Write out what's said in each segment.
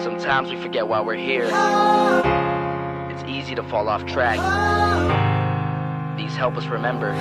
Sometimes we forget why we're here. It's easy to fall off track. These help us remember.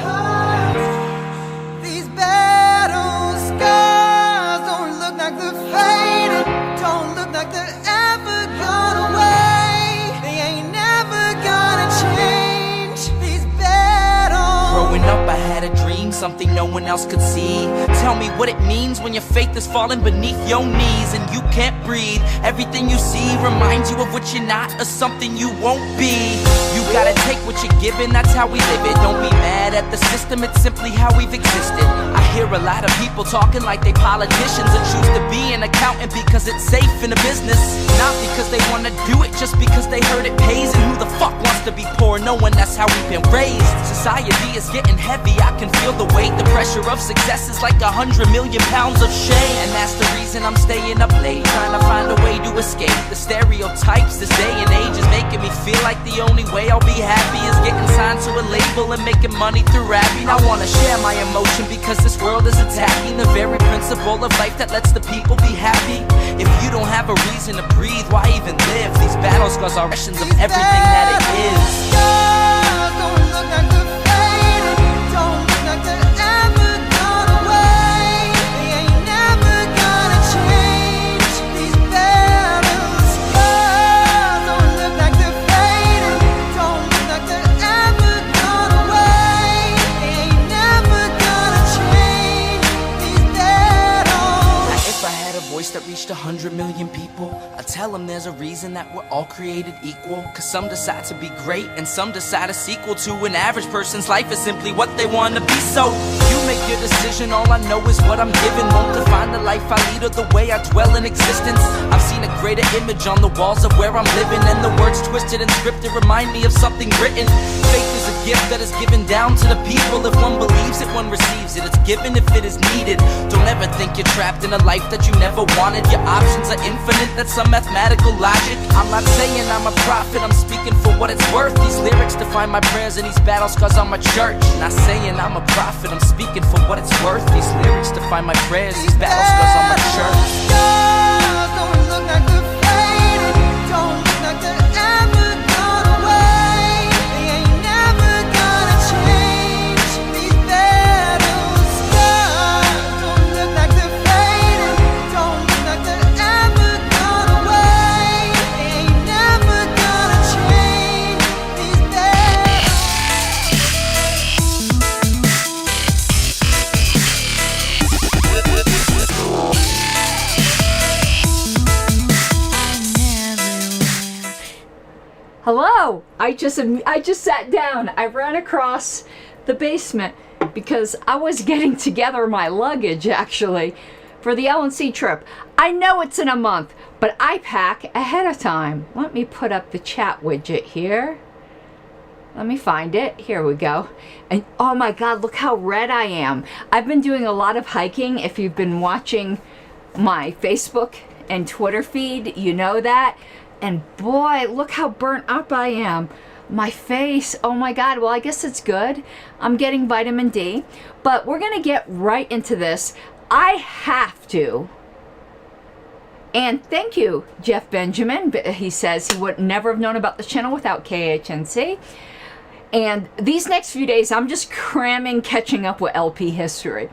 These battle scars don't look like they're fading, don't look like they're ever gone away. They ain't never gonna change. These battles. Growing up, I had a dream, something no one else could see. Tell me what it means when your faith is falling beneath your knees and you can't breathe. Everything you see reminds you of what you're not or something you won't be. You gotta take what you're given, that's how we live it. Don't be mad at the system, it's simply how we've existed. I hear a lot of people talking like they politicians and choose to be an accountant because it's safe in the business. Not because they wanna do it, just because they heard it pays. And who the fuck wants to be poor knowing that's how we've been raised? Society is getting heavy, I can feel the weight. The pressure of success is like 100 million pounds of shame. And that's the reason I'm staying up late, trying to find a way to escape the stereotypes this day and age is making me feel like the only way I'll be happy is getting signed to a label and making money through rapping. I wanna share my emotion because this world is attacking the very principle of life that lets the people be happy. If you don't have a reason to breathe, why even live? These battle scars are rations of everything that it is. Don't look like they're fading, don't look like they're ever gone away. They ain't never gonna change. These battle scars don't look like they're fading, don't look like they're ever gone away. They ain't never gonna change. These battles. Now, if I had a voice that reached 100 million people, I'd tell them there's a reason that we're all created equal. Cause some decide to be great and some decide a sequel to an average person's life is simply what they want to be. So you make your decision, all I know is what I'm given. Won't define the life I lead or the way I dwell in existence. I've seen a greater image on the walls of where I'm living, and the words twisted and scripted remind me of something written. Faith is a gift that is given down to the people. If one believes it, one receives it. It's given if it is needed. Don't ever think you're trapped in a life that you never wanted. Your options are infinite, that's some mathematical logic. I'm not saying I'm a prophet, I'm speaking for what it's worth. These lyrics define my prayers and these battle scars on my church. Not saying I'm a prophet, I'm speaking for what it's worth. These lyrics define my prayers, these battle scars on my church. Don't look like they're fading, don't look like they're ever gone away. They ain't never gonna change. These battle scars don't look like they're fading, don't look like they're ever gone away. They ain't never gonna change. These battles. Hello! I just sat down. I ran across the basement because I was getting together my luggage actually for the LNC trip. I know it's in a month, but I pack ahead of time. Let me put up the chat widget here. Let me find it. Here we go. And oh my God, look how red I am. I've been doing a lot of hiking. If you've been watching my Facebook and Twitter feed, you know that. And boy, look how burnt up I am. My face, oh my God. Well, I guess it's good. I'm getting vitamin D. But we're going to get right into this. I have to. And thank you, Jeff Benjamin. He says he would never have known about the channel without KHNC. And these next few days, I'm just cramming, catching up with LP history.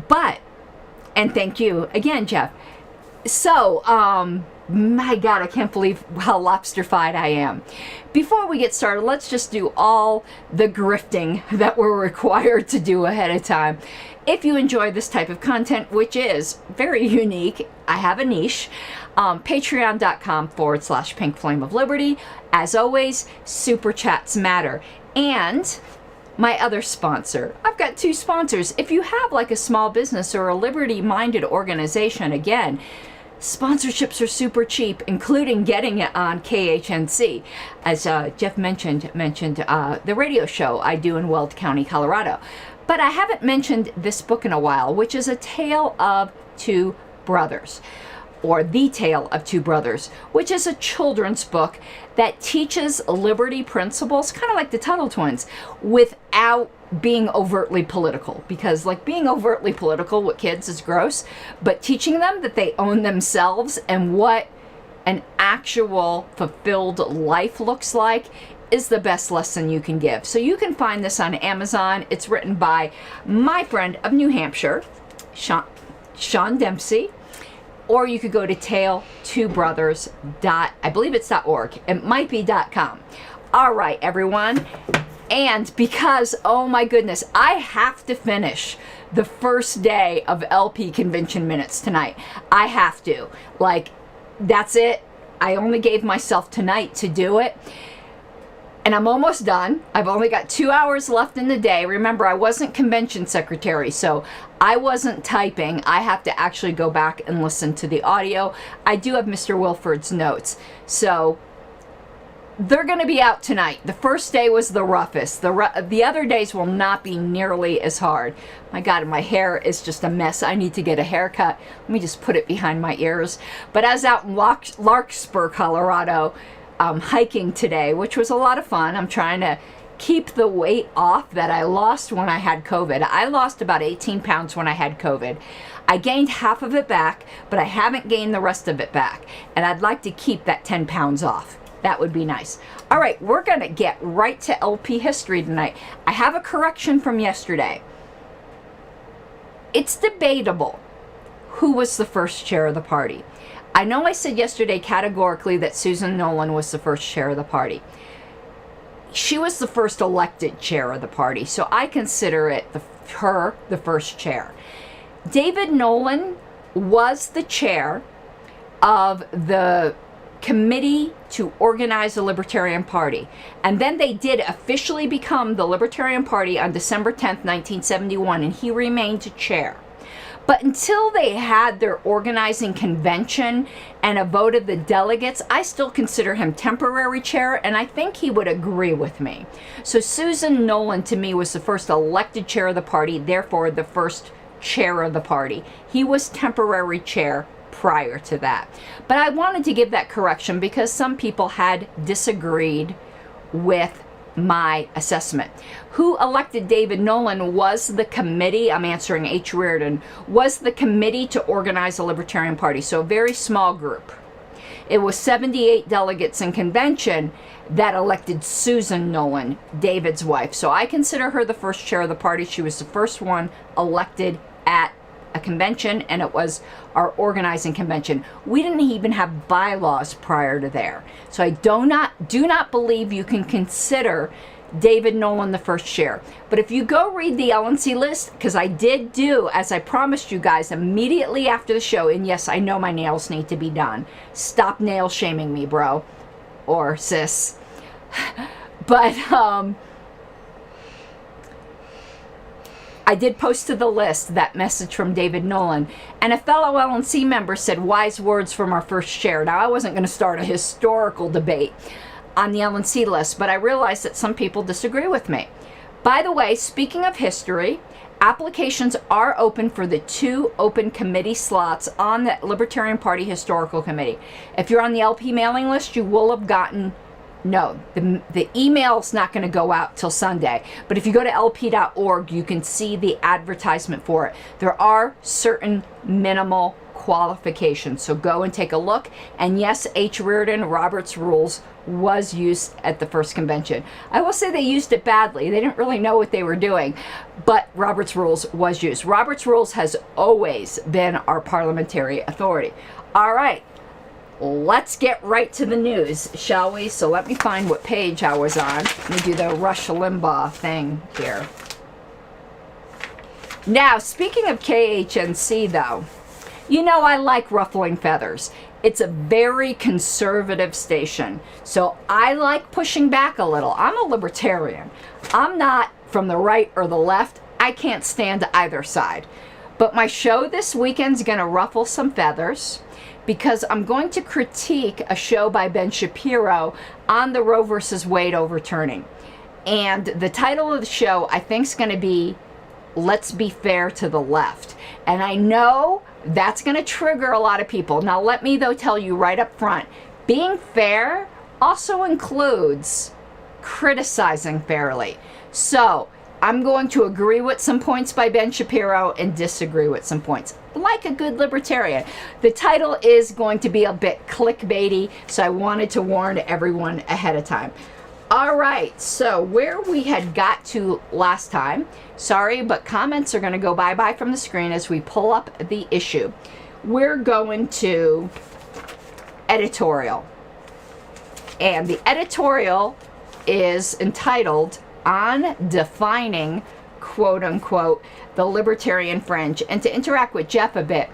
But, and thank you again, Jeff. So, my God, I can't believe how lobster-fied I am. Before we get started, let's just do all the grifting that we're required to do ahead of time. If you enjoy this type of content, which is very unique, I have a niche, patreon.com/Pink Flame of Liberty. As always, super chats matter. And my other sponsor. I've got two sponsors. If you have like a small business or a liberty-minded organization, again, sponsorships are super cheap, including getting it on KHNC. As Jeff mentioned the radio show I do in Weld County, Colorado. But I haven't mentioned this book in a while, which is A Tale of Two Brothers, or The Tale of Two Brothers, which is a children's book that teaches liberty principles, kind of like the Tuttle Twins, without being overtly political. Because like being overtly political with kids is gross, but teaching them that they own themselves and what an actual fulfilled life looks like is the best lesson you can give. So you can find this on Amazon. It's written by my friend of New Hampshire, Sean Dempsey, or you could go to tale2brothers. I believe it's .org. It might be .com. All right, everyone. And because, oh my goodness, I have to finish the first day of LP Convention Minutes tonight. I have to. Like, that's it. I only gave myself tonight to do it. And I'm almost done. I've only got 2 hours left in the day. Remember, I wasn't convention secretary, so I wasn't typing. I have to actually go back and listen to the audio. I do have Mr. Wilford's notes. So they're going to be out tonight. The first day was the roughest. The other days will not be nearly as hard. My God, my hair is just a mess. I need to get a haircut. Let me just put it behind my ears. But I was out in Larkspur, Colorado, hiking today, which was a lot of fun. I'm trying to keep the weight off that I lost when I had COVID. I lost about 18 pounds when I had COVID. I gained half of it back, but I haven't gained the rest of it back. And I'd like to keep that 10 pounds off. That would be nice. All right, we're going to get right to LP history tonight. I have a correction from yesterday. It's debatable who was the first chair of the party. I know I said yesterday categorically that Susan Nolan was the first chair of the party. She was the first elected chair of the party, so I consider it her the first chair. David Nolan was the chair of the committee to organize the Libertarian Party. And then they did officially become the Libertarian Party on December 10th, 1971, and he remained chair. But until they had their organizing convention and a vote of the delegates, I still consider him temporary chair, and I think he would agree with me. So Susan Nolan, to me, was the first elected chair of the party, therefore the first chair of the party. He was temporary chair prior to that. But I wanted to give that correction because some people had disagreed with my assessment. Who elected David Nolan was the committee, I'm answering H. Reardon, was the committee to organize the Libertarian Party. So a very small group. It was 78 delegates in convention that elected Susan Nolan, David's wife. So I consider her the first chair of the party. She was the first one elected at a convention, and it was our organizing convention. We didn't even have bylaws prior to there. So I do not believe you can consider David Nolan the first chair. But if you go read the LNC list, because I did do, as I promised you guys, immediately after the show, and yes, I know my nails need to be done. Stop nail shaming me, bro. Or sis. But, I did post to the list that message from David Nolan, and a fellow LNC member said wise words from our first chair. Now, I wasn't going to start a historical debate on the LNC list, but I realized that some people disagree with me. By the way, speaking of history, applications are open for the 2 open committee slots on the Libertarian Party Historical Committee. If you're on the LP mailing list, you will have gotten the email's not going to go out till Sunday. But if you go to lp.org, you can see the advertisement for it. There are certain minimal qualifications. So go and take a look. And yes, H. Reardon, Robert's Rules, was used at the first convention. I will say they used it badly. They didn't really know what they were doing. But Robert's Rules was used. Robert's Rules has always been our parliamentary authority. All right. Let's get right to the news, shall we? So let me find what page I was on. Let me do the Rush Limbaugh thing here. Now, speaking of KHNC, though, you know I like ruffling feathers. It's a very conservative station, so I like pushing back a little. I'm a libertarian. I'm not from the right or the left. I can't stand either side. But my show this weekend's going to ruffle some feathers, because I'm going to critique a show by Ben Shapiro on the Roe versus Wade overturning. And the title of the show, I think, is going to be Let's Be Fair to the Left. And I know that's going to trigger a lot of people. Now, let me, though, tell you right up front, being fair also includes criticizing fairly. So, I'm going to agree with some points by Ben Shapiro and disagree with some points, like a good libertarian. The title is going to be a bit clickbaity, so I wanted to warn everyone ahead of time. All right, so where we had got to last time, sorry, but comments are going to go bye-bye from the screen as we pull up the issue. We're going to editorial. And the editorial is entitled On Defining, quote unquote, the Libertarian Fringe. And to interact with Jeff a bit,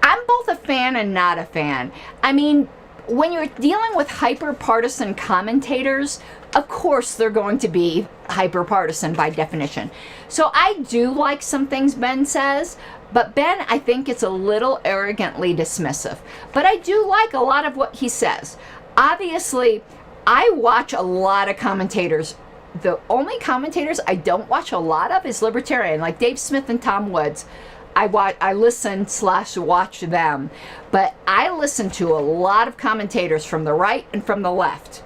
I'm both a fan and not a fan. I mean, when you're dealing with hyper-partisan commentators, of course they're going to be hyper-partisan by definition. So I do like some things Ben says, but Ben, I think it's a little arrogantly dismissive. But I do like a lot of what he says. Obviously, I watch a lot of commentators. The only commentators I don't watch a lot of is libertarian, like Dave Smith and Tom Woods. I listen/watch them, but I listen to a lot of commentators from the right and from the left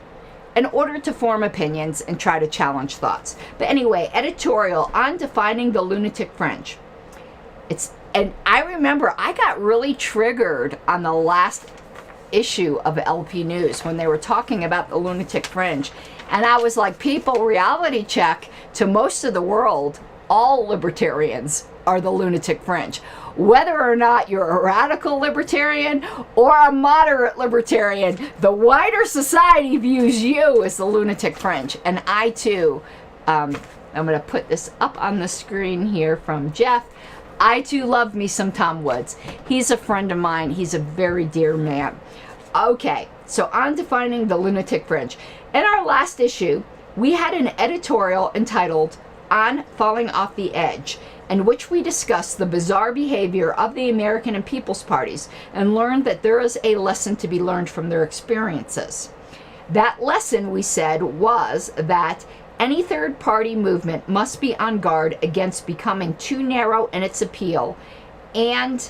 in order to form opinions and try to challenge thoughts. But anyway, editorial on defining the lunatic fringe. And I remember I got really triggered on the last issue of LP News when they were talking about the lunatic fringe. And I was like, people, reality check, to most of the world, all libertarians are the lunatic fringe. Whether or not you're a radical libertarian or a moderate libertarian, the wider society views you as the lunatic fringe. And I too, I'm going to put this up on the screen here from Jeff. I too love me some Tom Woods. He's a friend of mine. He's a very dear man. Okay, so on defining the lunatic fringe. In our last issue, we had an editorial entitled On Falling Off the Edge, in which we discussed the bizarre behavior of the American and People's Parties and learned that there is a lesson to be learned from their experiences. That lesson, we said, was that any third party movement must be on guard against becoming too narrow in its appeal and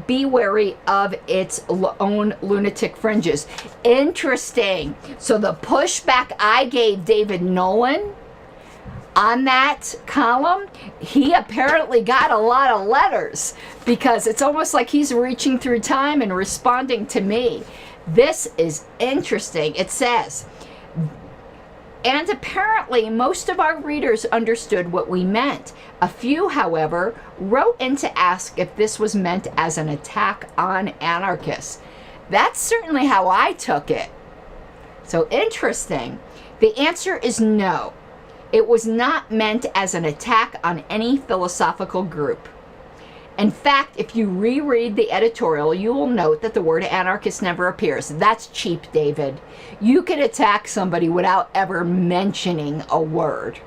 be wary of its own lunatic fringes. Interesting. So the pushback I gave David Nolan on that column, he apparently got a lot of letters, because it's almost like he's reaching through time and responding to me. This is interesting. It says, and apparently most of our readers understood what we meant. A few, however, wrote in to ask if this was meant as an attack on anarchists. That's certainly how I took it. So interesting. The answer is no. It was not meant as an attack on any philosophical group. In fact, if you reread the editorial, you will note that the word anarchist never appears. That's cheap, David. You can attack somebody without ever mentioning a word.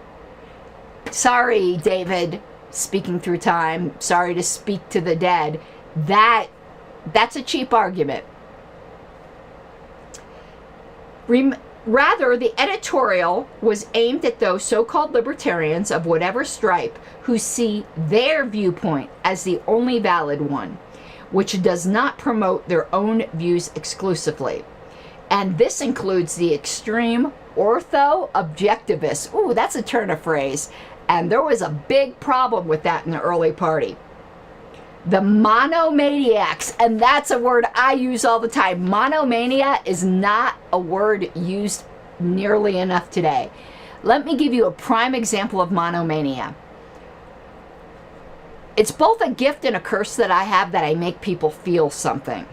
Sorry, David, speaking through time. Sorry to speak to the dead. That's a cheap argument. Rather, the editorial was aimed at those so-called libertarians of whatever stripe who see their viewpoint as the only valid one, which does not promote their own views exclusively. And this includes the extreme ortho-objectivists. Ooh, that's a turn of phrase. And there was a big problem with that in the early party. The monomaniacs, and that's a word I use all the time. Monomania is not a word used nearly enough today. Let me give you a prime example of monomania. It's both a gift and a curse that I have, that I make people feel something.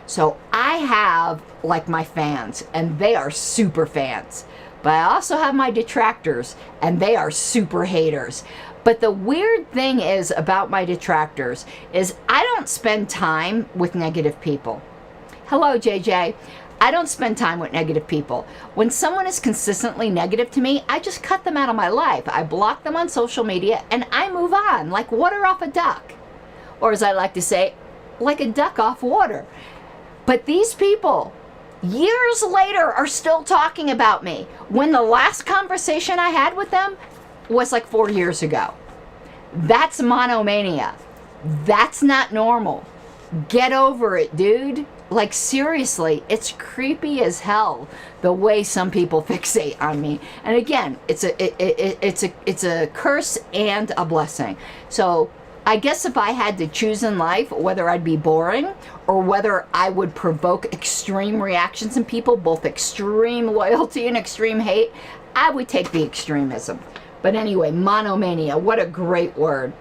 So I have, like, my fans, and they are super fans. But I also have my detractors, and they are super haters. But the weird thing is about my detractors is I don't spend time with negative people. Hello, JJ. I don't spend time with negative people. When someone is consistently negative to me, I just cut them out of my life. I block them on social media and I move on, like water off a duck. Or as I like to say, like a duck off water. But these people, years later, are still talking about me, when the last conversation I had with them was like 4 years ago. That's monomania. That's not normal. Get over it, dude. Like, seriously, it's creepy as hell the way some people fixate on me. And again, it's a curse and a blessing. So I guess if I had to choose in life whether I'd be boring or whether I would provoke extreme reactions in people, both extreme loyalty and extreme hate, I would take the extremism. But anyway, monomania, what a great word.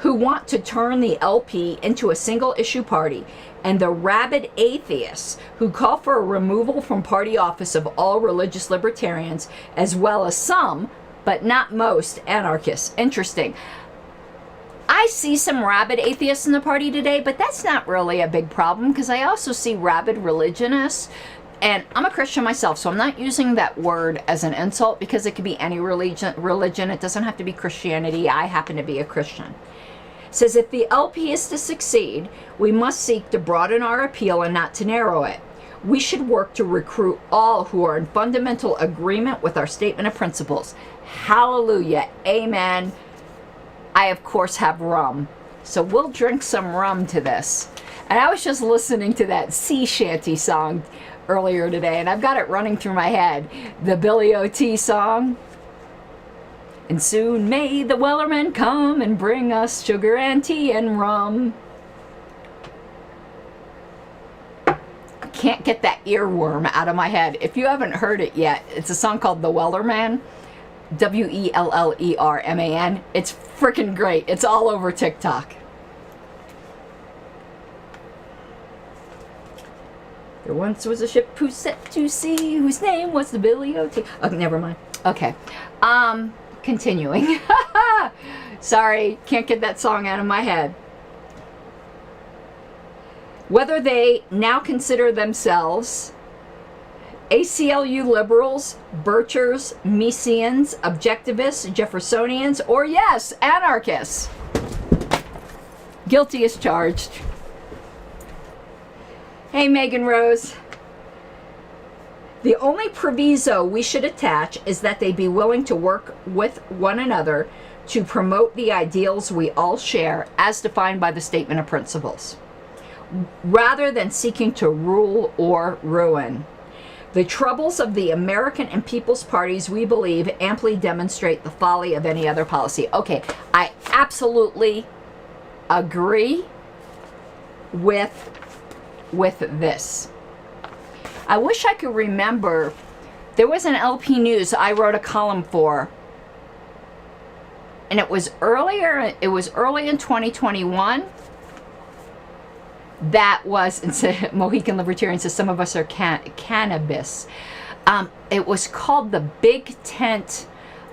Who want to turn the LP into a single issue party, and the rabid atheists who call for a removal from party office of all religious libertarians, as well as some, but not most, anarchists. Interesting. I see some rabid atheists in the party today, but that's not really a big problem because I also see rabid religionists. And I'm a Christian myself, so I'm not using that word as an insult because it could be any religion. It doesn't have to be Christianity. I happen to be a Christian. Says if the LP is to succeed, we must seek to broaden our appeal and not to narrow it. We should work to recruit all who are in fundamental agreement with our statement of principles. Hallelujah. Amen. I, of course, have rum. So we'll drink some rum to this. And I was just listening to that sea shanty song earlier today, and I've got it running through my head. The Billy O.T. song. And soon may the Wellerman come and bring us sugar and tea and rum. I can't get that earworm out of my head. If you haven't heard it yet, it's a song called The Wellerman. Wellerman. It's freaking great. It's all over TikTok. There once was a ship who set to sea, whose name was the Billy O.T. Oh, never mind. Okay. Continuing. Sorry, can't get that song out of my head. Whether they now consider themselves ACLU liberals, Birchers, Misesians, objectivists, Jeffersonians, or yes, anarchists. Guilty as charged. Hey, Megan Rose. The only proviso we should attach is that they be willing to work with one another to promote the ideals we all share as defined by the Statement of Principles, rather than seeking to rule or ruin. The troubles of the American and People's Parties, we believe, amply demonstrate the folly of any other policy. Okay, I absolutely agree with this. I wish I could remember. There was an LP News I wrote a column for, and it was early in 2021. That was, Mohican Libertarian says some of us are cannabis. It was called The Big Tent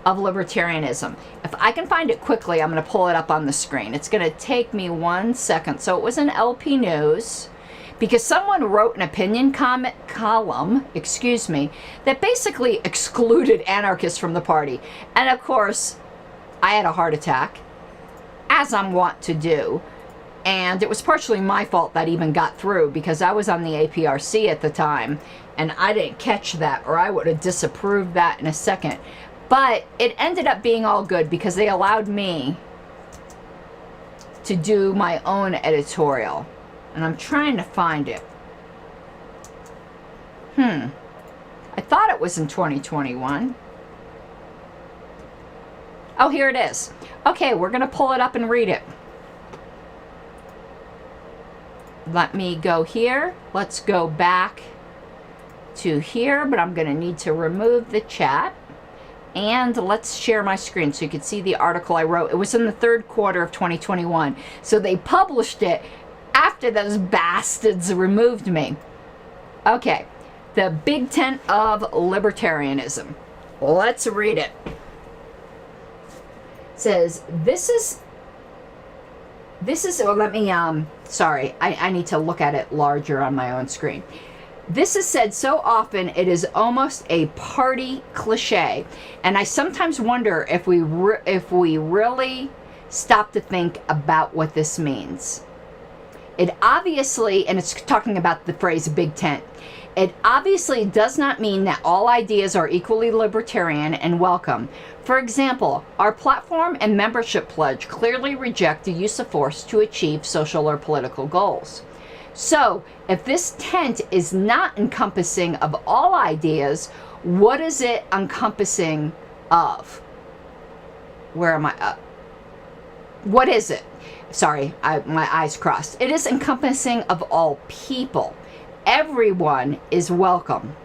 of Libertarianism. If I can find it quickly, I'm going to pull it up on the screen. It's going to take me 1 second. So it was an LP News, because someone wrote an opinion column, that basically excluded anarchists from the party. And of course, I had a heart attack, as I'm wont to do. And it was partially my fault that even got through, because I was on the APRC at the time, and I didn't catch that, or I would have disapproved that in a second. But it ended up being all good, because they allowed me to do my own editorial. And I'm trying to find it. I thought it was in 2021. Oh, here it is. Okay, we're going to pull it up and read it. Let me go here. Let's go back to here, but I'm going to need to remove the chat. And let's share my screen so you can see the article I wrote. It was in the third quarter of 2021. So they published it after those bastards removed me. Okay, the Big Tent of Libertarianism. Let's read it. It says, this is, well, let me, sorry, I need to look at it larger on my own screen. This is said so often it is almost a party cliche, and I sometimes wonder if we really stop to think about what this means. It obviously, and it's talking about the phrase big tent, it obviously does not mean that all ideas are equally libertarian and welcome. For example, our platform and membership pledge clearly reject the use of force to achieve social or political goals. So, if this tent is not encompassing of all ideas, what is it encompassing of? Where am I? What is it? Sorry, my eyes crossed. It is encompassing of all people. Everyone is welcome,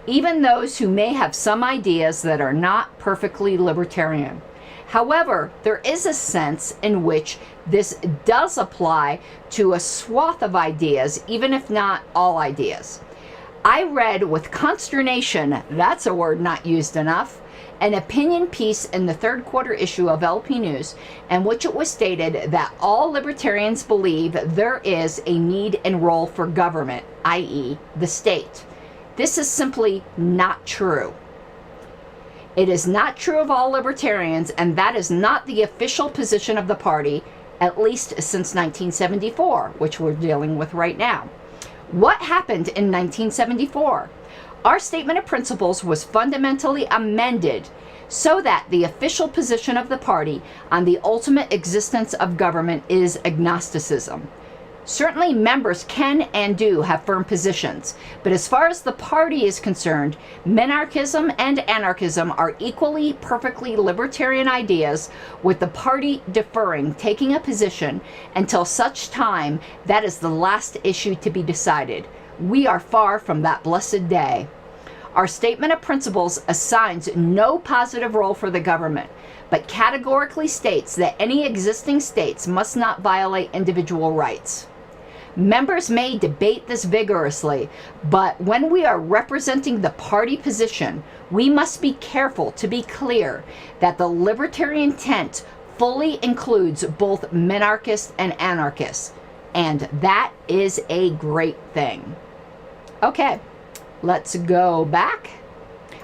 even those who may have some ideas that are not perfectly libertarian. However, there is a sense in which this does apply to a swath of ideas, even if not all ideas. I read with consternation, that's a word not used enough, an opinion piece in the third quarter issue of LP News, in which it was stated that all libertarians believe there is a need and role for government, i.e., the state. This is simply not true. It is not true of all libertarians, and that is not the official position of the party, at least since 1974, which we're dealing with right now. What happened in 1974? Our statement of principles was fundamentally amended so that the official position of the party on the ultimate existence of government is agnosticism. Certainly members can and do have firm positions, but as far as the party is concerned, minarchism and anarchism are equally perfectly libertarian ideas, with the party deferring, taking a position until such time that is the last issue to be decided. We are far from that blessed day. Our statement of principles assigns no positive role for the government, but categorically states that any existing states must not violate individual rights. Members may debate this vigorously, but when we are representing the party position, we must be careful to be clear that the libertarian tent fully includes both minarchists and anarchists, and that is a great thing. Okay, let's go back.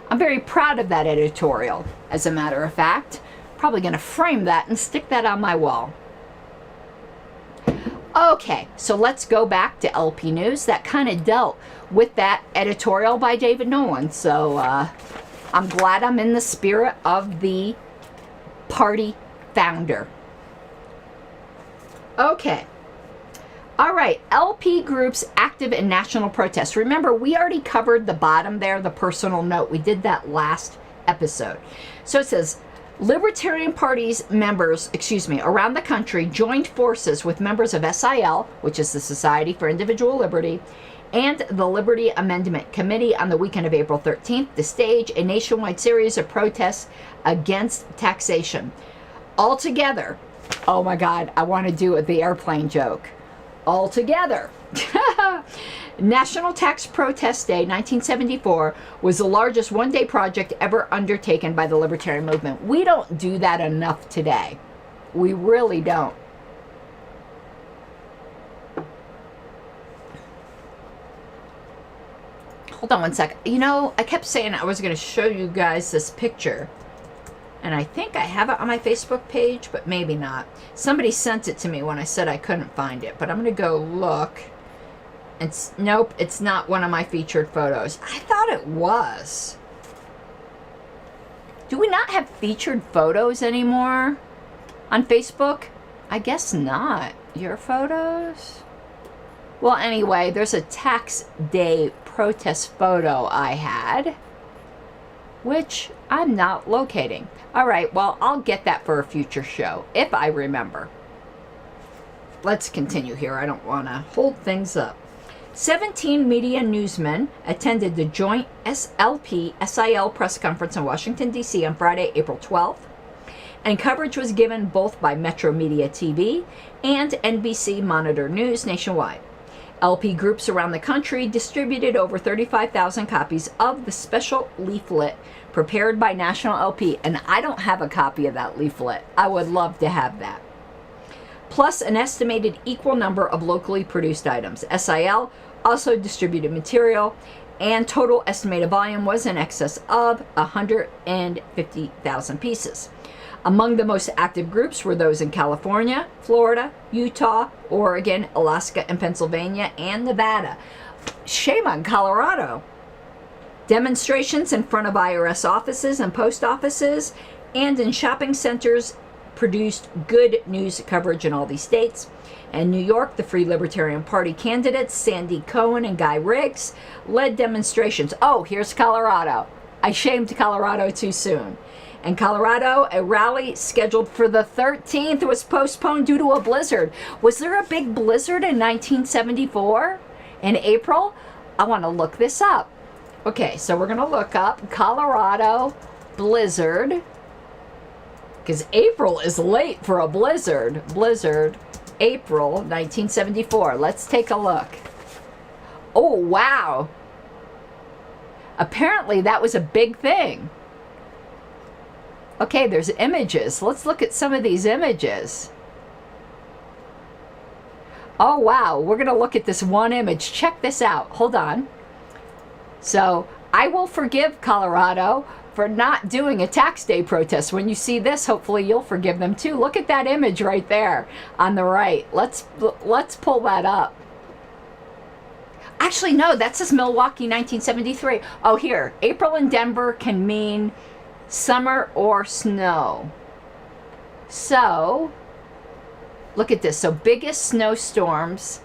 I'm very proud of that editorial, as a matter of fact. Probably going to frame that and stick that on my wall. Okay, so let's go back to LP News. That kind of dealt with that editorial by David Nolan. So I'm glad I'm in the spirit of the party founder. Okay. All right, LP groups active in national protests. Remember, we already covered the bottom there, the personal note. We did that last episode. So it says, Libertarian Party's members, around the country joined forces with members of SIL, which is the Society for Individual Liberty, and the Liberty Amendment Committee on the weekend of April 13th to stage a nationwide series of protests against taxation. Altogether, oh my God, I want to do the airplane joke. Altogether, National Tax Protest Day 1974 was the largest one-day project ever undertaken by the libertarian movement. We don't do that enough today. We really don't. Hold on one sec. You know, I kept saying I was going to show you guys this picture. And I think I have it on my Facebook page, but maybe not. Somebody sent it to me when I said I couldn't find it, but I'm going to go look. Nope, it's not one of my featured photos. I thought it was. Do we not have featured photos anymore on Facebook? I guess not. Your photos? Well, anyway, there's a tax day protest photo I had, which I'm not locating. All right, well, I'll get that for a future show, if I remember. Let's continue here. I don't want to hold things up. 17 media newsmen attended the joint SLP-SIL press conference in Washington, D.C. on Friday, April 12th, and coverage was given both by Metro Media TV and NBC Monitor News nationwide. LP groups around the country distributed over 35,000 copies of the special leaflet prepared by National LP, and I don't have a copy of that leaflet. I would love to have that. Plus an estimated equal number of locally produced items. SIL also distributed material, and total estimated volume was in excess of 150,000 pieces. Among the most active groups were those in California, Florida, Utah, Oregon, Alaska, and Pennsylvania, and Nevada. Shame on Colorado. Demonstrations in front of IRS offices and post offices and in shopping centers produced good news coverage in all these states. In New York, the Free Libertarian Party candidates, Sandy Cohen and Guy Riggs, led demonstrations. Oh, here's Colorado. I shamed Colorado too soon. In Colorado, a rally scheduled for the 13th was postponed due to a blizzard. Was there a big blizzard in 1974 in April? I want to look this up. Okay, so we're going to look up Colorado blizzard, because April is late for a blizzard. Blizzard, April 1974. Let's take a look. Oh, wow. Apparently that was a big thing. Okay, there's images. Let's look at some of these images. Oh, wow. We're going to look at this one image. Check this out. Hold on. So, I will forgive Colorado for not doing a tax day protest. When you see this, hopefully you'll forgive them too. Look at that image right there on the right. Let's pull that up. Actually, no, that says Milwaukee 1973. Oh, here. April in Denver can mean summer or snow. So, look at this. So, biggest snowstorms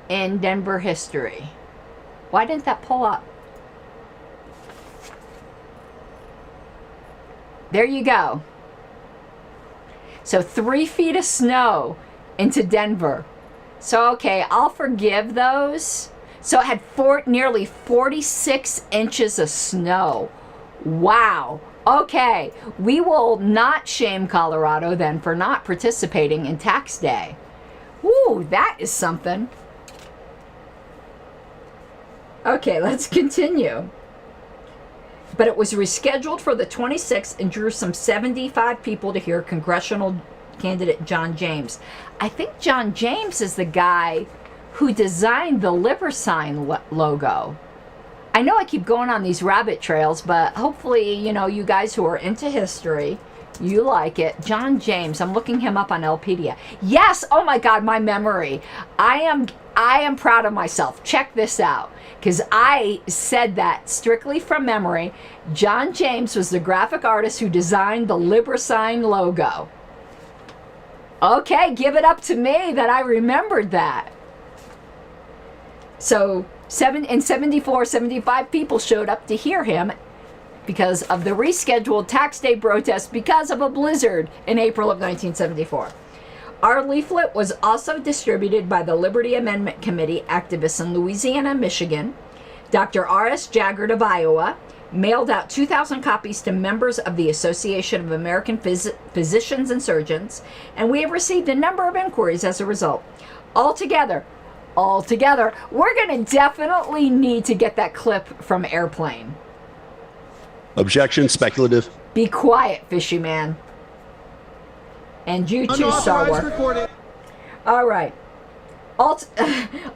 in Denver history. Why didn't that pull up? There you go. So 3 feet of snow into Denver. So, okay, I'll forgive those. So it had nearly 46 inches of snow. Wow. Okay, we will not shame Colorado then for not participating in tax day. Woo, that is something. Okay, let's continue. But it was rescheduled for the 26th and drew some 75 people to hear congressional candidate John James. I think John James is the guy who designed the LiberSign logo. I know I keep going on these rabbit trails, but hopefully, you know, you guys who are into history, you like it. John James, I'm looking him up on Lpedia. Yes, oh my God, my memory. I am proud of myself. Check this out, because I said that strictly from memory. John James was the graphic artist who designed the LiberSign logo. Okay, give it up to me that I remembered that. So, in 74, 75 people showed up to hear him because of the rescheduled tax day protest because of a blizzard in April of 1974. Our leaflet was also distributed by the Liberty Amendment Committee activists in Louisiana, Michigan. Dr. R.S. Jaggard of Iowa mailed out 2,000 copies to members of the Association of American Physicians and Surgeons, and we have received a number of inquiries as a result. Altogether, we're going to definitely need to get that clip from Airplane. Objection, speculative. Be quiet, fishy man. And you too, Star Wars. All right.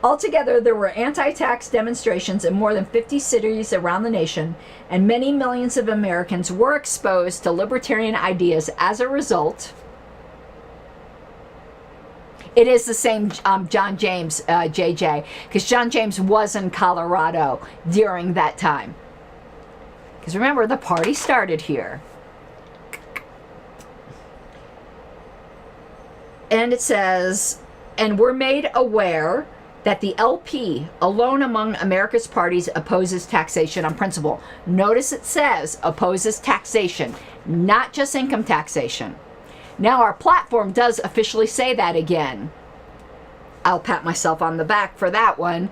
Altogether, there were anti-tax demonstrations in more than 50 cities around the nation, and many millions of Americans were exposed to libertarian ideas as a result. It is the same John James, JJ, because John James was in Colorado during that time. Because remember, the party started here. And it says, and we're made aware that the LP, alone among America's parties, opposes taxation on principle. Notice it says opposes taxation, not just income taxation. Now our platform does officially say that again. I'll pat myself on the back for that one.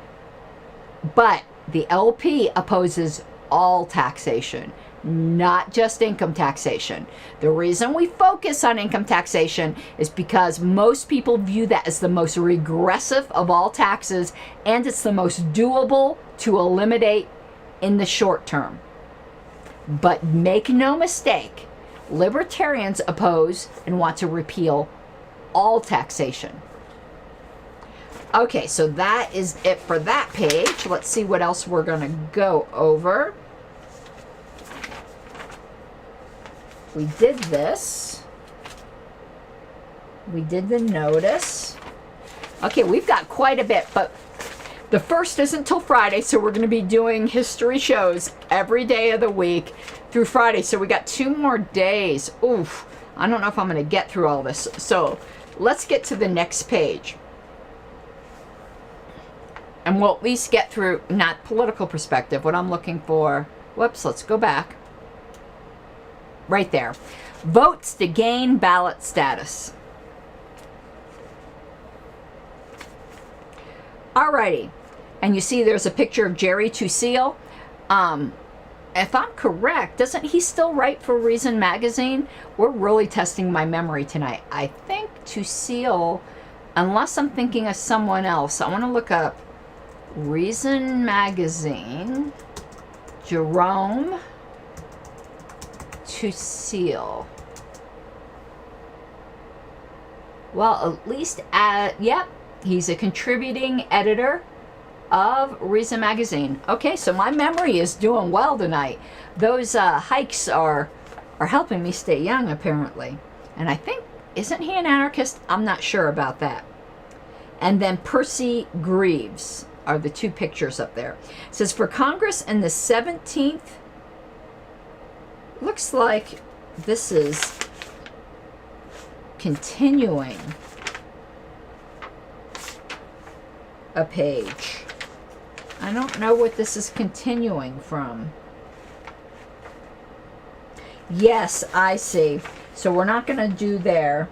But the LP opposes all taxation, not just income taxation. The reason we focus on income taxation is because most people view that as the most regressive of all taxes, and it's the most doable to eliminate in the short term. But make no mistake, libertarians oppose and want to repeal all taxation. Okay, so that is it for that page. Let's see what else we're going to go over. We did this. We did the notice. Okay, we've got quite a bit, but the first isn't till Friday, so we're going to be doing history shows every day of the week through Friday. So we got 2 more days. Oof, I don't know if I'm going to get through all this. So let's get to the next page. And we'll at least get through, not political perspective, what I'm looking for. Whoops, let's go back. Right there. Votes to gain ballot status. Alrighty. And you see there's a picture of Jerry Tusil. If I'm correct, doesn't he still write for Reason Magazine? We're really testing my memory tonight. I think Tusil, unless I'm thinking of someone else, I want to look up Reason Magazine, Jerome Tusil. Well, at least, yep, he's a contributing editor of Reason Magazine. Okay, so my memory is doing well tonight. Those hikes are helping me stay young, apparently. And I think, isn't he an anarchist? I'm not sure about that. And then Percy Greaves are the 2 pictures up there. It says, for Congress in the 17th, looks like this is continuing a page. I don't know what this is continuing from. Yes, I see. So we're not going to do there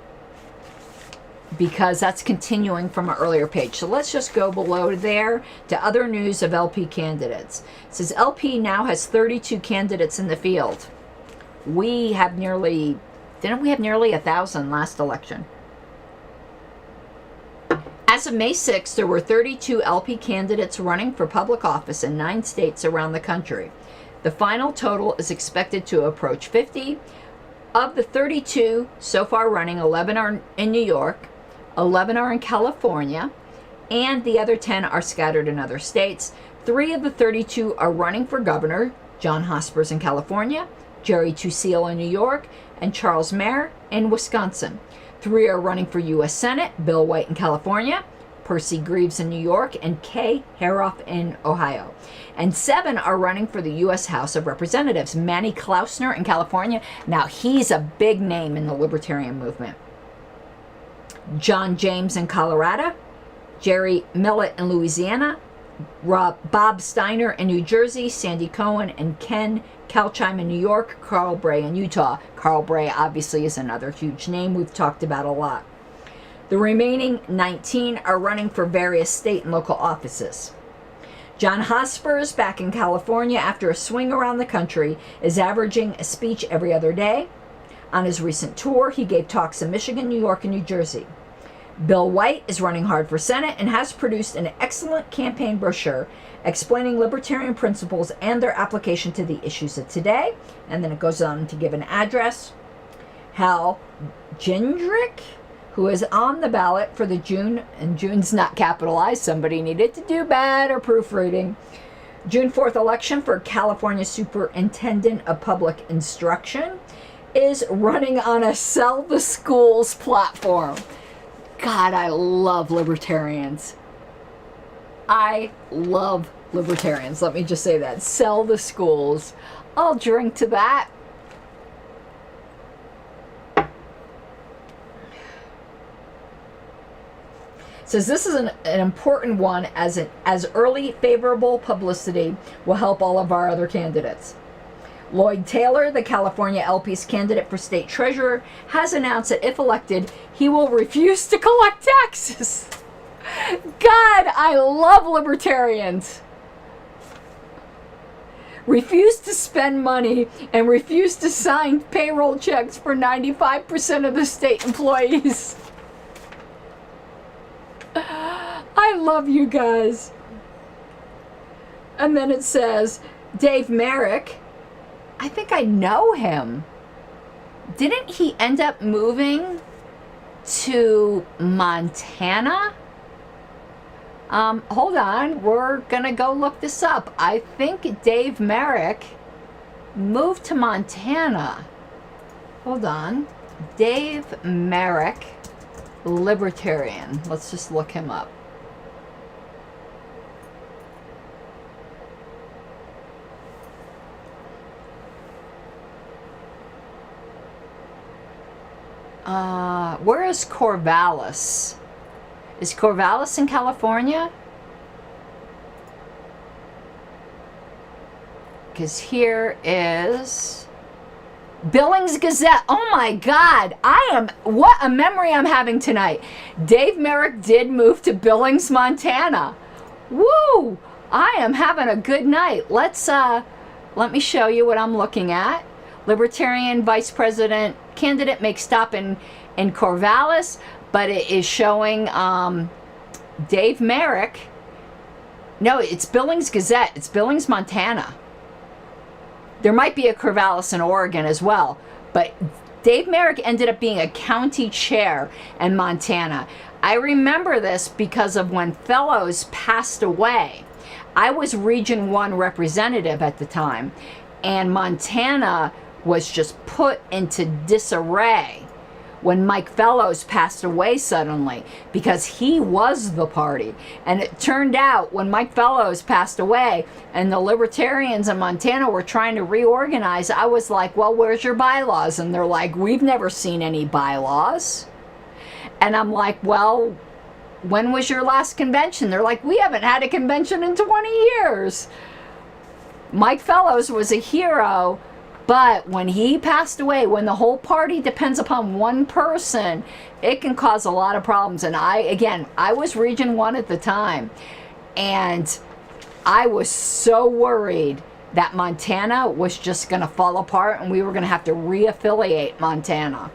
because that's continuing from an earlier page. So let's just go below there to other news of LP candidates. It says LP now has 32 candidates in the field. We have nearly, didn't we have nearly 1,000 last election? As of May 6th, there were 32 LP candidates running for public office in 9 states around the country. The final total is expected to approach 50. Of the 32 so far running, 11 are in New York, 11 are in California, and the other 10 are scattered in other states. 3 of the 32 are running for governor, John Hospers in California, Jerry Tusil in New York, and Charles Mayer in Wisconsin. 3 are running for U.S. Senate, Bill White in California, Percy Greaves in New York, and Kay Haroff in Ohio. And 7 are running for the U.S. House of Representatives, Manny Klausner in California. Now, he's a big name in the libertarian movement. John James in Colorado, Jerry Millett in Louisiana, Bob Steiner in New Jersey, Sandy Cohen and Ken Kalchheim in New York, Carl Bray in Utah. Carl Bray obviously is another huge name we've talked about a lot. The remaining 19 are running for various state and local offices. John Hospers, back in California after a swing around the country, is averaging a speech every other day. On his recent tour, he gave talks in Michigan, New York, and New Jersey. Bill White is running hard for Senate and has produced an excellent campaign brochure explaining libertarian principles and their application to the issues of today. And then it goes on to give an address. Hal Gendrick, who is on the ballot for the June, and June's not capitalized, somebody needed to do better proofreading, June 4th election for California Superintendent of Public Instruction, is running on a sell the schools platform. God, I love libertarians. I love libertarians. Let me just say that. Sell the schools. I'll drink to that. Says this is an important one as early favorable publicity will help all of our other candidates. Lloyd Taylor, the California LP's candidate for state treasurer, has announced that if elected, he will refuse to collect taxes. God, I love libertarians. Refuse to spend money and refuse to sign payroll checks for 95% of the state employees. I love you guys. And then it says, Dave Merrick, I think I know him. Didn't he end up moving to Montana? Hold on, we're gonna go look this up. I think Dave Merrick moved to Montana. Hold on. Dave Merrick. Libertarian. Let's just look him up. Where is Corvallis? Is Corvallis in California? Because here is Billings Gazette. Oh my God. What a memory I'm having tonight. Dave Merrick did move to Billings, Montana. Woo! I am having a good night. Let me show you what I'm looking at. Libertarian Vice President candidate makes stop in Corvallis, but it is showing Dave Merrick. No, it's Billings Gazette. It's Billings, Montana. There might be a Corvallis in Oregon as well, but Dave Merrick ended up being a county chair in Montana. I remember this because of when Fellows passed away. I was Region 1 representative at the time, and Montana was just put into disarray when Mike Fellows passed away suddenly, because he was the party. And it turned out when Mike Fellows passed away and the Libertarians in Montana were trying to reorganize, I was like, well, where's your bylaws? And they're like, we've never seen any bylaws. And I'm like, well, when was your last convention? They're like, we haven't had a convention in 20 years. Mike Fellows was a hero, but when he passed away, when the whole party depends upon one person, it can cause a lot of problems. And I was Region 1 at the time, and I was so worried that Montana was just going to fall apart and we were going to have to reaffiliate Montana.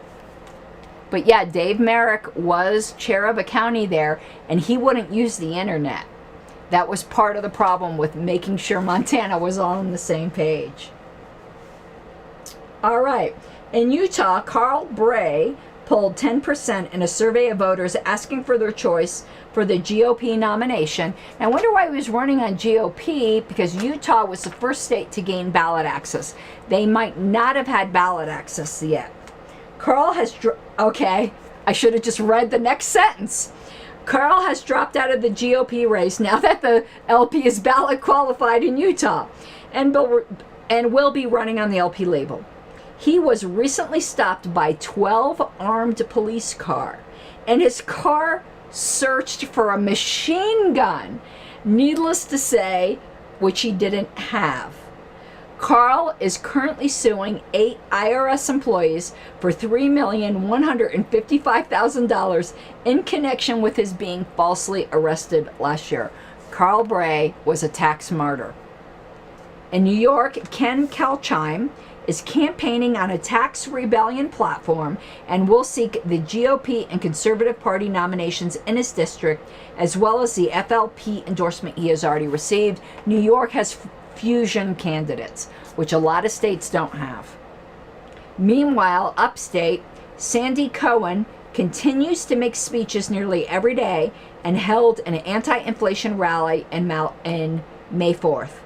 But yeah, Dave Merrick was chair of a county there, and he wouldn't use the internet. That was part of the problem with making sure Montana was all on the same page. All right. In Utah, Carl Bray polled 10% in a survey of voters asking for their choice for the GOP nomination. And I wonder why he was running on GOP, because Utah was the first state to gain ballot access. They might not have had ballot access yet. Carl has... Okay, I should have just read the next sentence. Carl has dropped out of the GOP race now that the LP is ballot qualified in Utah and will be running on the LP label. He was recently stopped by 12 armed police car, and his car searched for a machine gun, needless to say, which he didn't have. Carl is currently suing 8 IRS employees for $3,155,000 in connection with his being falsely arrested last year. Carl Bray was a tax martyr. In New York, Ken Kalchheim is campaigning on a tax rebellion platform and will seek the GOP and Conservative Party nominations in his district, as well as the FLP endorsement he has already received. New York has fusion candidates, which a lot of states don't have. Meanwhile, upstate, Sandy Cohen continues to make speeches nearly every day and held an anti-inflation rally in May 4th.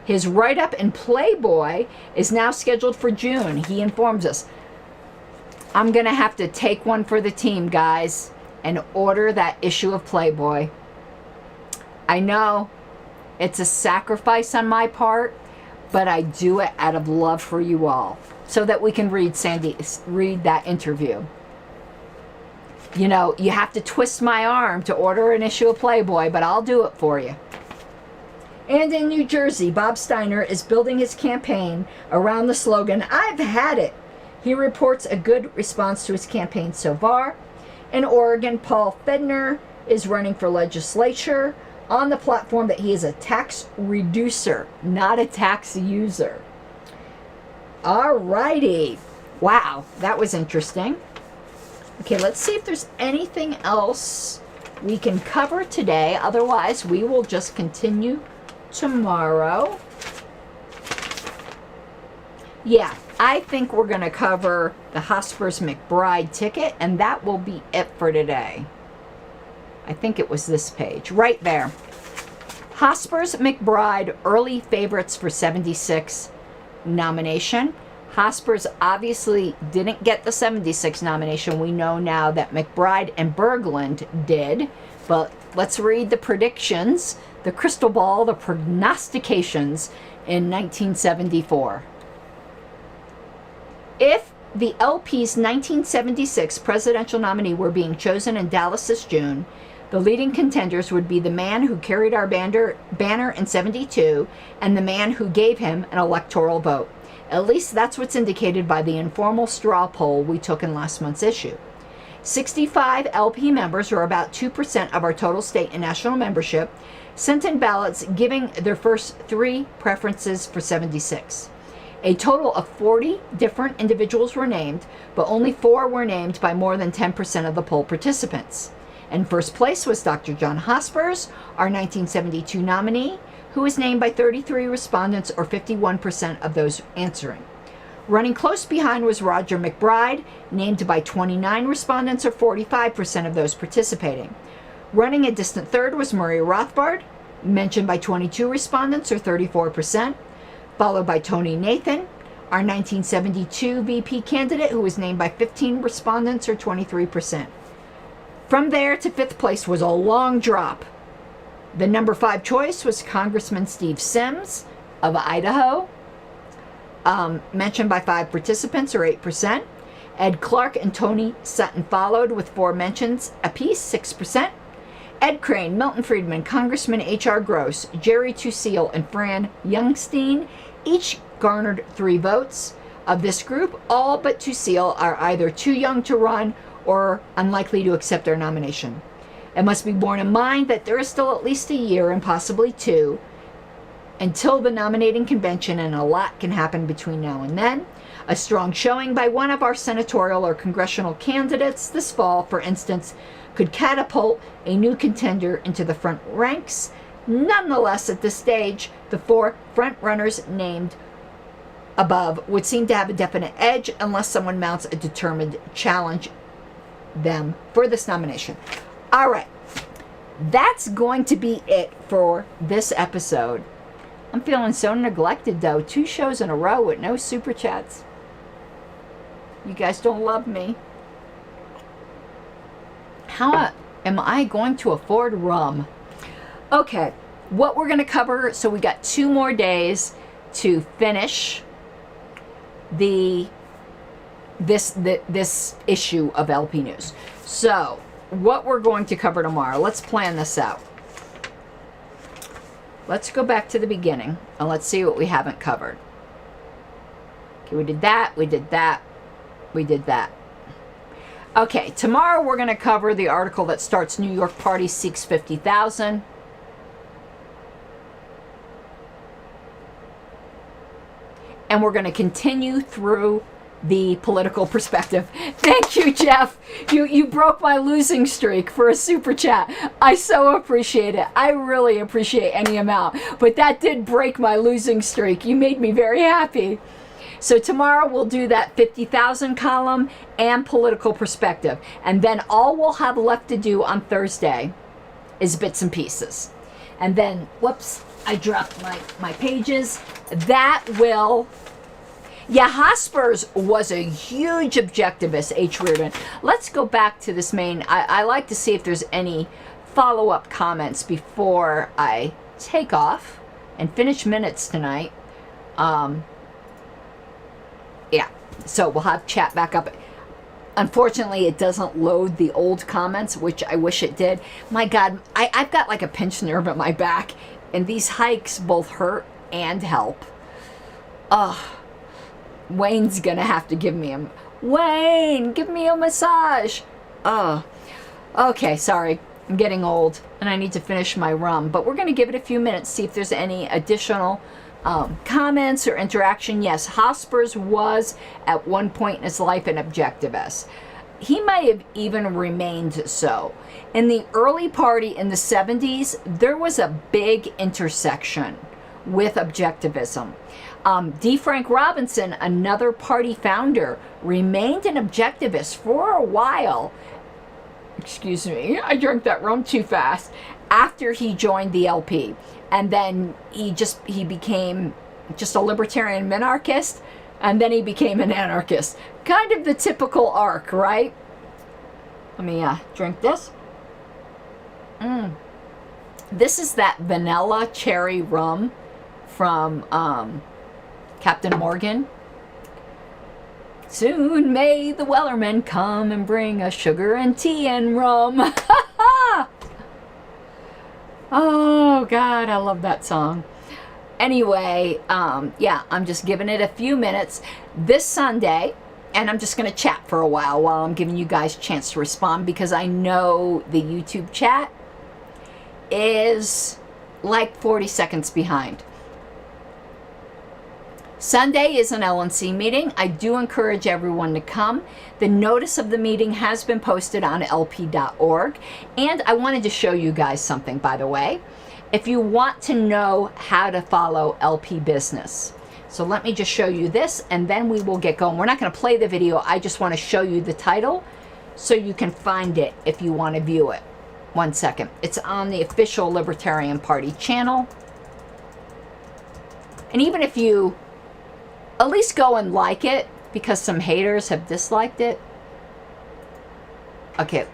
His write-up in Playboy is now scheduled for June. He informs us, I'm going to have to take one for the team, guys, and order that issue of Playboy. I know it's a sacrifice on my part, but I do it out of love for you all, so that we can read that interview. You know, you have to twist my arm to order an issue of Playboy, but I'll do it for you. And in New Jersey, Bob Steiner is building his campaign around the slogan, I've had it. He reports a good response to his campaign so far. In Oregon, Paul Fedner is running for legislature on the platform that he is a tax reducer, not a tax user. All righty. Wow, that was interesting. Okay, let's see if there's anything else we can cover today. Otherwise, we will just continue tomorrow. Yeah, I think we're going to cover the Hospers McBride ticket, and that will be it for today. I think it was this page, right there. Hospers McBride, early favorites for 76 nomination. Hospers obviously didn't get the 76 nomination. We know now that McBride and Berglund did, but let's read the predictions, the crystal ball, the prognostications in 1974. If the LP's 1976 presidential nominee were being chosen in Dallas this June, the leading contenders would be the man who carried our banner in 72 and the man who gave him an electoral vote. At least that's what's indicated by the informal straw poll we took in last month's issue. 65 LP members, or about 2% of our total state and national membership, sent in ballots giving their first 3 preferences for 76. A total of 40 different individuals were named, but only 4 were named by more than 10% of the poll participants. In first place was Dr. John Hospers, our 1972 nominee, who was named by 33 respondents, or 51% of those answering. Running close behind was Roger McBride, named by 29 respondents, or 45% of those participating. Running a distant third was Murray Rothbard, mentioned by 22 respondents, or 34%, followed by Tony Nathan, our 1972 VP candidate, who was named by 15 respondents, or 23%. From there to 5th place was a long drop. The number 5 choice was Congressman Steve Sims of Idaho, mentioned by 5 participants, or 8%. Ed Clark and Tony Sutton followed with 4 mentions apiece, 6%. Ed Crane, Milton Friedman, Congressman H.R. Gross, Jerry Tusil, and Fran Youngstein each garnered 3 votes. Of this group, all but Tusil are either too young to run or unlikely to accept their nomination. It must be borne in mind that there is still at least a year, and possibly 2, until the nominating convention, and a lot can happen between now and then. A strong showing by one of our senatorial or congressional candidates this fall, for instance, could catapult a new contender into the front ranks. Nonetheless, at this stage, the 4 front runners named above would seem to have a definite edge unless someone mounts a determined challenge them for this nomination. All right, that's going to be it for this episode. I'm feeling so neglected, though. 2 shows in a row with no super chats. You guys don't love me. How am I going to afford rum? Okay, what we're going to cover, so we got 2 more days to finish this issue of LP News. So, what we're going to cover tomorrow, let's plan this out. Let's go back to the beginning and let's see what we haven't covered. Okay, we did that, we did that, we did that. Okay, tomorrow we're going to cover the article that starts New York Party seeks 50,000. And we're going to continue through the political perspective. Thank you, Jeff. You broke my losing streak for a super chat. I so appreciate it. I really appreciate any amount. But that did break my losing streak. You made me very happy. So tomorrow we'll do that 50,000 column and political perspective. And then all we'll have left to do on Thursday is bits and pieces. And then, whoops, I dropped my pages. That will... Yeah, Hospers was a huge objectivist, H. Reardon. Let's go back to this main. I like to see if there's any follow-up comments before I take off and finish minutes tonight. Yeah, so we'll have chat back up. Unfortunately, it doesn't load the old comments, which I wish it did. My God, I've got like a pinched nerve at my back, and these hikes both hurt and help. Wayne's gonna have to give me a... Wayne, give me a massage. Okay, sorry. I'm getting old, and I need to finish my rum. But we're gonna give it a few minutes, see if there's any additional comments or interaction. Yes, Hospers was at one point in his life an objectivist. He might have even remained so. In the early party in the 70s, there was a big intersection with objectivism. D. Frank Robinson, another party founder, remained an objectivist for a while. Excuse me, I drank that rum too fast. After he joined the LP. And then he became just a libertarian minarchist. and then he became an anarchist. Kind of the typical arc, right? Let me drink this. This is that vanilla cherry rum from Captain Morgan. Soon may the Wellerman come and bring us sugar and tea and rum. Oh, God, I love that song. Anyway, yeah, I'm just giving it a few minutes. This Sunday, and I'm just going to chat for a while I'm giving you guys a chance to respond, because I know the YouTube chat is like 40 seconds behind. Sunday is an LNC meeting. I do encourage everyone to come. The notice of the meeting has been posted on lp.org. And I wanted to show you guys something, by the way. If you want to know how to follow LP business. So let me just show you this, and then we will get going. We're not going to play the video. I just want to show you the title so you can find it if you want to view it. 1 second. It's on the official Libertarian Party channel. And even if you at least go and like it, because some haters have disliked it. Okay,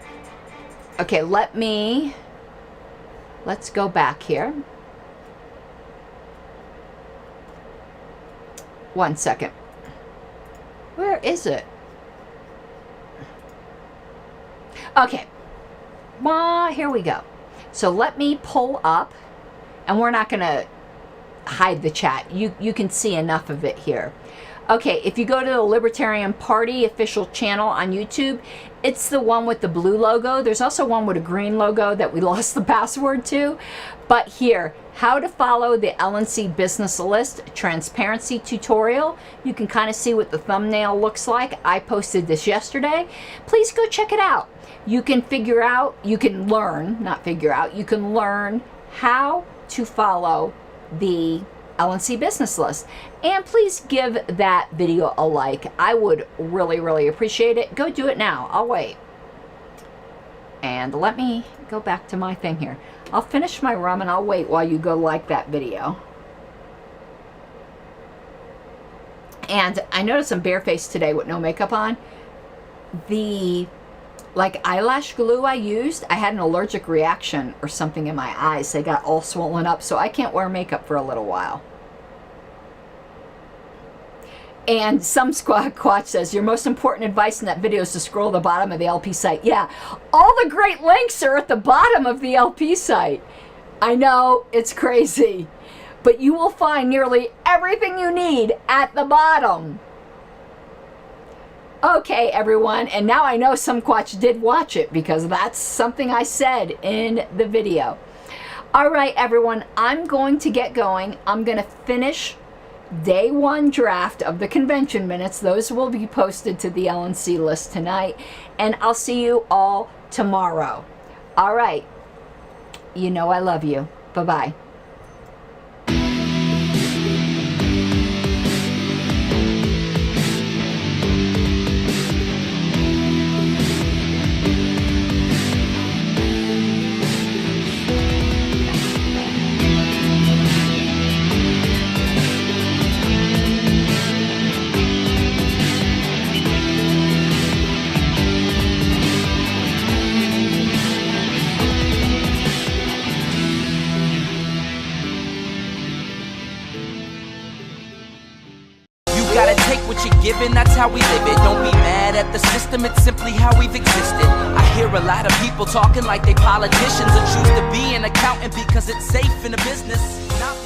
let's go back here. 1 second. Where is it? Okay, well, here we go. So let me pull up, and we're not gonna hide the chat. You can see enough of it here. Okay, if you go to the Libertarian Party official channel on YouTube, it's the one with the blue logo. There's also one with a green logo that we lost the password to. But here, how to follow the LNC business list transparency tutorial. You can kind of see what the thumbnail looks like. I posted this yesterday. Please go check it out. You can figure out, you can learn, not figure out, you can learn how to follow the LNC business list. And please give that video a like. I would really, really appreciate it. Go do it now. I'll wait. And let me go back to my thing here. I'll finish my rum and I'll wait while you go like that video. And I noticed I'm barefaced today with no makeup on. The eyelash glue I used, I had an allergic reaction or something in my eyes. They got all swollen up, so I can't wear makeup for a little while. And some Squatch says, your most important advice in that video is to scroll the bottom of the LP site. Yeah, all the great links are at the bottom of the LP site. I know, it's crazy. But you will find nearly everything you need at the bottom. Okay, everyone, and now I know some Squatch did watch it, because that's something I said in the video. All right, everyone, I'm going to get going. I'm going to finish day 1 draft of the convention minutes. Those will be posted to the LNC list tonight, and I'll see you all tomorrow. All right, you know I love you. Bye-bye. Given, that's how we live it. Don't be mad at the system, it's simply how we've existed. I hear a lot of people talking like they politicians, or choose to be an accountant because it's safe in the business. Not